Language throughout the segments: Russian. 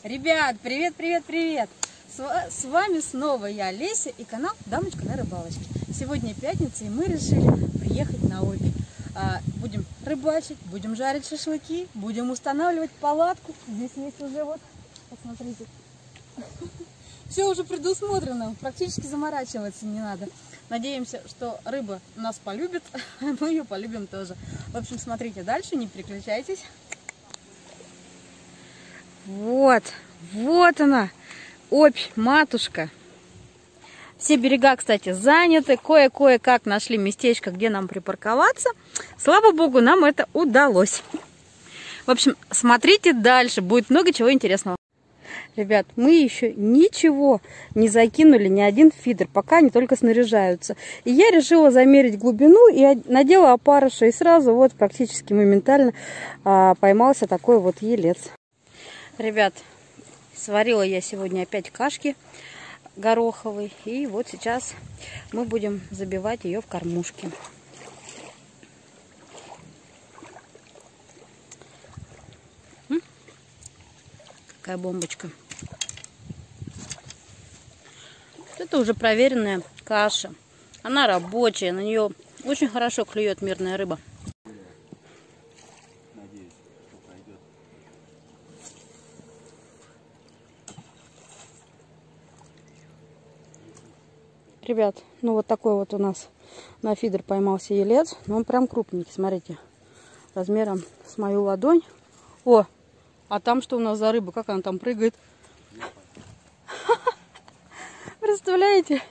Ребят, привет, привет, привет! С вами снова я, Леся, и канал Дамочка на рыбалочке. Сегодня пятница, и мы решили приехать на Обь. Будем рыбачить, будем жарить шашлыки, будем устанавливать палатку. Здесь есть уже вот, посмотрите, все уже предусмотрено, практически заморачиваться не надо. Надеемся, что рыба нас полюбит, мы ее полюбим тоже. В общем, смотрите дальше, не переключайтесь. Вот она, Обь, матушка. Все берега, кстати, заняты. Кое-как нашли местечко, где нам припарковаться. Слава богу, нам это удалось. В общем, смотрите дальше, будет много чего интересного. Ребят, мы еще ничего не закинули, ни один фидер, пока они только снаряжаются. И я решила замерить глубину и надела опарыша, и сразу вот практически моментально поймался такой вот елец. Ребят, сварила я сегодня опять кашки гороховой, и вот сейчас мы будем забивать ее в кормушки. Какая бомбочка. Это уже проверенная каша. Она рабочая, на нее очень хорошо клюет мирная рыба. Ребят, ну вот такой вот у нас на фидер поймался елец. Но он прям крупненький, смотрите. Размером с мою ладонь. О, а там что у нас за рыба? Как она там прыгает? Представляете?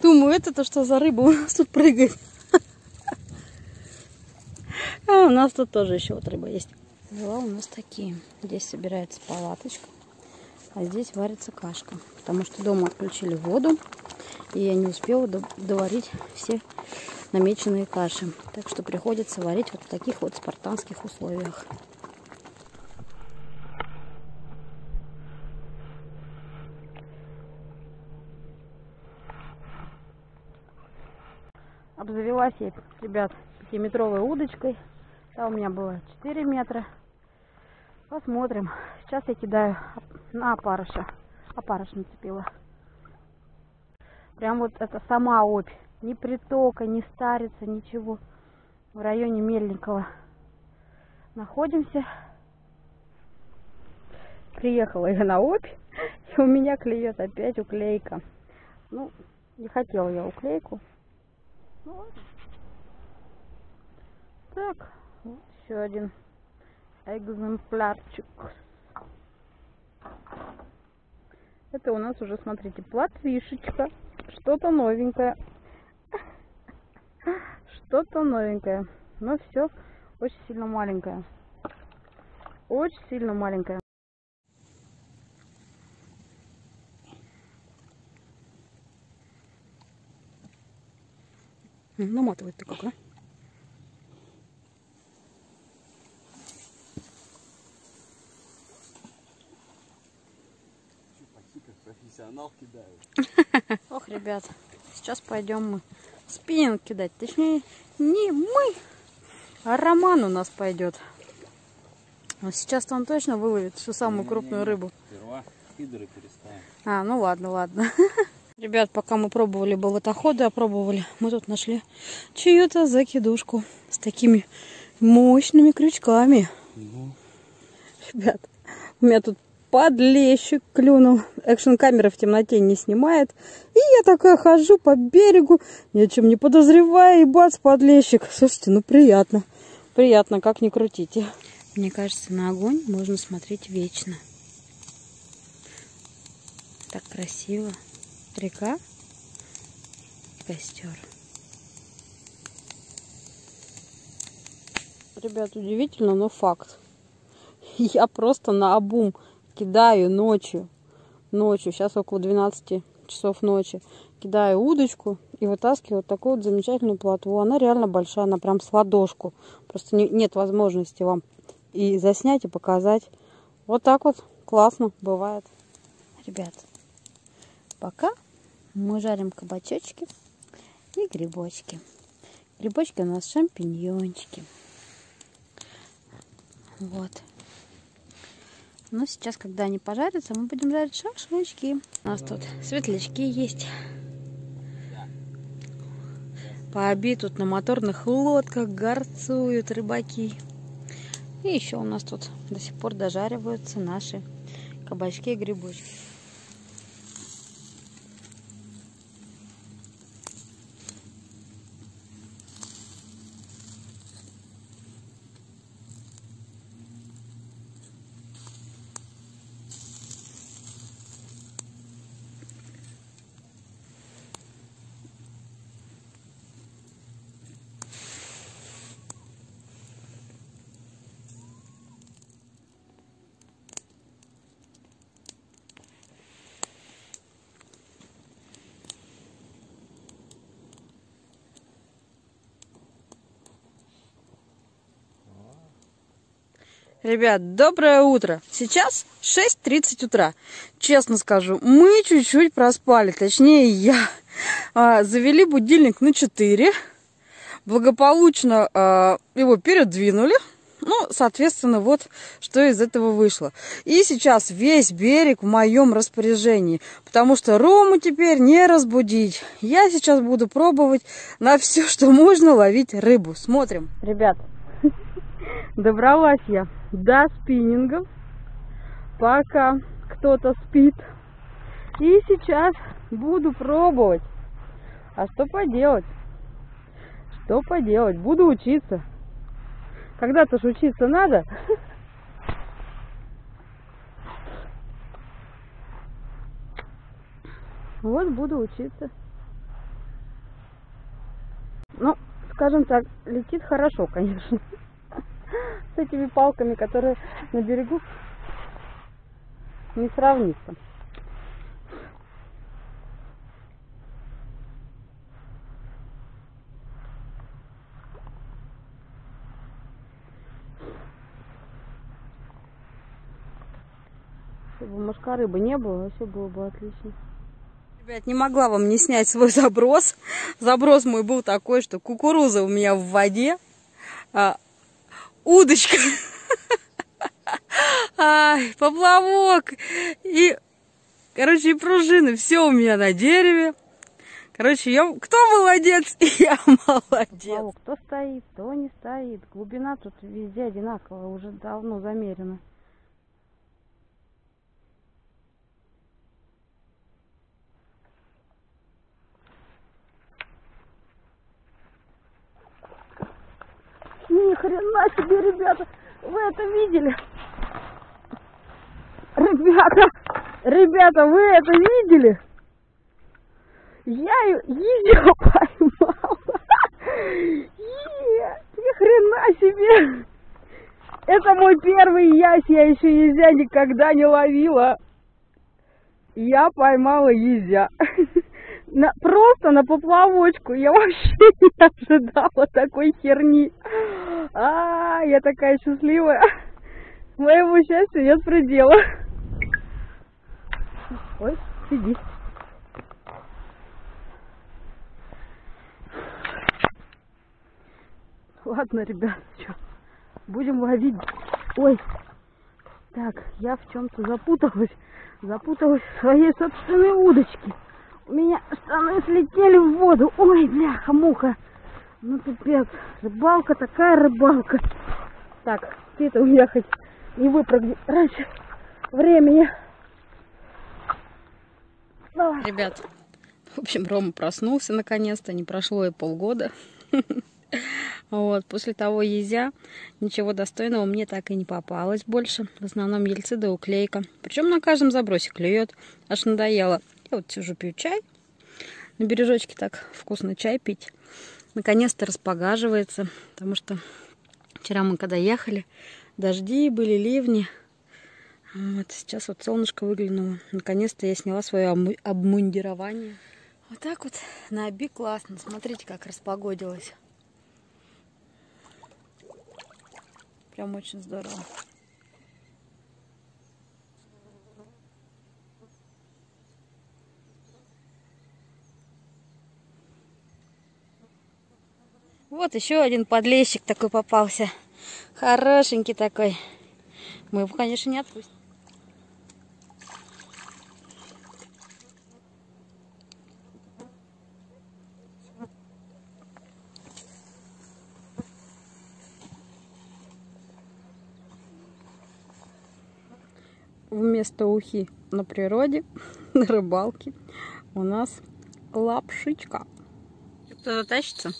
Думаю, это-то что за рыба у нас тут прыгает? А у нас тут тоже еще вот рыба есть. Дела у нас такие. Здесь собирается палаточка. А здесь варится кашка, потому что дома отключили воду, и я не успела доварить все намеченные каши. Так что приходится варить вот в таких вот спартанских условиях. Обзавелась я, ребят, 5-метровой удочкой. Там у меня было 4 метра. Посмотрим. Сейчас я кидаю на опарыша. Опарыш нацепила. Прям вот это сама Обь. Ни притока, ни старица, ничего. В районе Мельникова находимся. Приехала я на Обь, и у меня клюет опять уклейка. Ну, не хотела я уклейку. Ну, ладно. Так, вот еще один экземплярчик. Это у нас уже, смотрите, плотвишечка. Что-то новенькое. Что-то новенькое. Но все очень сильно маленькое. Очень сильно маленькое. Наматывает-то как, а? Профессионал кидает. Ох, ребят, сейчас пойдем мы спиннинг кидать. Точнее, не мы, а Роман у нас пойдет. Вот сейчас-то он точно выловит всю самую крупную рыбу. Сперва фидеры переставим. Ну ладно. Ребят, пока мы пробовали болотоходы, опробовали, мы тут нашли чью-то закидушку с такими мощными крючками. Ребят, у меня тут подлещик клюнул. Экшн-камера в темноте не снимает. И я такая хожу по берегу, ни о чем не подозревая, и бац, подлещик. Слушайте, ну приятно. Приятно, как ни крутите. Мне кажется, на огонь можно смотреть вечно. Так красиво. Река и костер. Ребят, удивительно, но факт. Я просто наобум кидаю ночью. Сейчас около 12 часов ночи. Кидаю удочку и вытаскиваю вот такую вот замечательную плотву. Она реально большая, она прям с ладошку. Просто нет возможности вам и заснять, и показать. Вот так вот классно бывает. Ребят, пока мы жарим кабачочки и грибочки. Грибочки у нас шампиньончики. Вот. Но сейчас, когда они пожарятся, мы будем жарить шашлычки. У нас тут светлячки есть. По обеду тут на моторных лодках горцуют рыбаки. И еще у нас тут до сих пор дожариваются наши кабачки и грибочки. Ребят, доброе утро! Сейчас 6:30 утра. Честно скажу, мы чуть-чуть проспали. Точнее, я. Завели будильник на 4. Благополучно его передвинули. Ну, соответственно, вот что из этого вышло. И сейчас весь берег в моем распоряжении. Потому что Рому теперь не разбудить. Я сейчас буду пробовать на все, что можно, ловить рыбу. Смотрим. Ребят, добралась я до спиннингов, пока кто-то спит. И сейчас буду пробовать. А что поделать? Что поделать? Буду учиться. Когда-то ж учиться надо. Вот буду учиться. Ну, скажем так, летит хорошо, конечно. С этими палками, которые на берегу, не сравнится. Если бы мошка рыбы не было, вообще было бы отлично. Ребят, не могла вам не снять свой заброс. Заброс мой был такой, что кукуруза у меня в воде. Удочка, поплавок и, короче, и пружины. Все у меня на дереве. Короче, кто молодец? Я молодец. Кто стоит, кто не стоит. Глубина тут везде одинаковая, уже давно замерена. Ни хрена себе, ребята! Вы это видели? Ребята, вы это видели? Я ее поймала. Ни хрена себе! Это мой первый ясь, я еще езя никогда не ловила. Я поймала езя. Просто на поплавочку. Я вообще не ожидала такой херни. Я такая счастливая. Моему счастью нет предела. Ой, сиди. Ладно, ребят, что, будем ловить. Ой, так, я в чем-то запуталась. Запуталась в своей собственной удочке. У меня штаны слетели в воду. Ой, бляха-муха. Ну, пипец. Рыбалка, такая рыбалка. Так, ты-то у меня хоть не выпрыгни раньше времени. Давай. Ребят, в общем, Рома проснулся наконец-то. Не прошло и полгода. Вот, после того езя ничего достойного мне так и не попалось больше. В основном ельцы да уклейка. Причем на каждом забросе клюет. Аж надоело. Я вот сижу, пью чай. На бережочке так вкусно чай пить. Наконец-то распогаживается. Потому что вчера мы когда ехали, дожди были, ливни. Вот, сейчас вот солнышко выглянуло. Наконец-то я сняла свое обмундирование. Вот так вот на Оби классно. Смотрите, как распогодилось. Прям очень здорово. Вот еще один подлещик такой попался. Хорошенький такой. Мы его, конечно, не отпустим. вместо ухи на природе, на рыбалке у нас лапшичка. Кто-то тащится?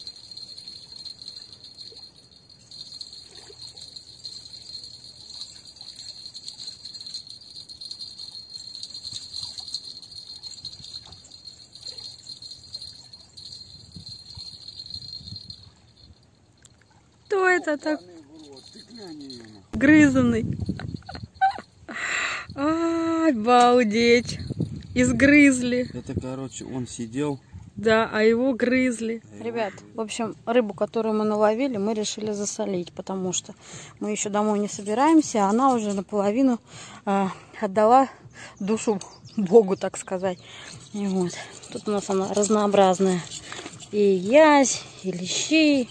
Кто это так? Грызанный. Обалдеть. Изгрызли. Это, короче, он сидел. Да, а его грызли. Ребят, в общем, рыбу, которую мы наловили, мы решили засолить, потому что мы еще домой не собираемся, а она уже наполовину отдала душу Богу, так сказать. И вот. Тут у нас она разнообразная. И язь, и лещи,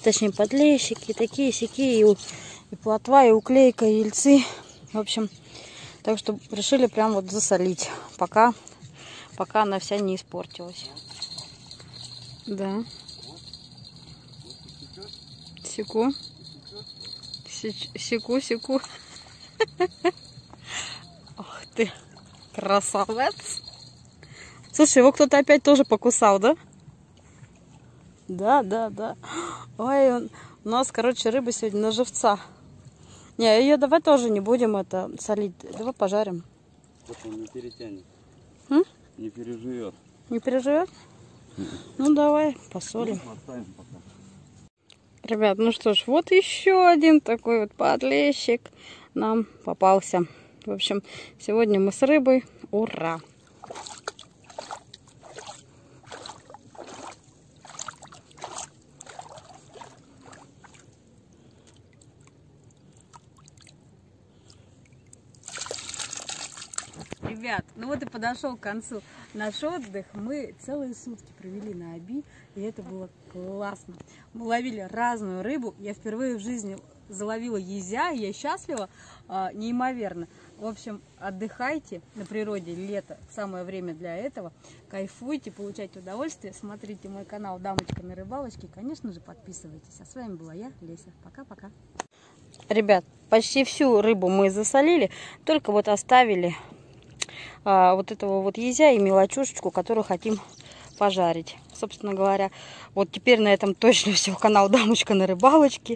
точнее подлещики, и такие-сякие, и плотва, и уклейка, и ельцы. В общем, так что решили прям вот засолить, пока она вся не испортилась. Да. Секу. Секу. Ох ты, красавец. Слушай, его кто-то опять тоже покусал, да? Да. Ой, у нас, короче, рыба сегодня на живца. Не, ее давай тоже не будем это солить. Давай пожарим. Он не перетянет. Не переживет. Не переживет? Ну давай, посолим. Ребят, ну что ж, вот еще один такой вот подлещик нам попался. В общем, сегодня мы с рыбой. Ура! Ребят, ну вот и подошел к концу наш отдых. Мы целые сутки провели на Оби, и это было классно. Мы ловили разную рыбу. Я впервые в жизни заловила езя, и я счастлива неимоверно. В общем, отдыхайте на природе, лето, самое время для этого. Кайфуйте, получайте удовольствие. Смотрите мой канал «Дамочка на рыбалочке». Конечно же, подписывайтесь. А с вами была я, Леся. Пока-пока. Ребят, почти всю рыбу мы засолили, только вот оставили вот этого вот езя и мелочушечку, которую хотим пожарить. Собственно говоря, вот теперь на этом точно все. Канал «Дамочка на рыбалочке».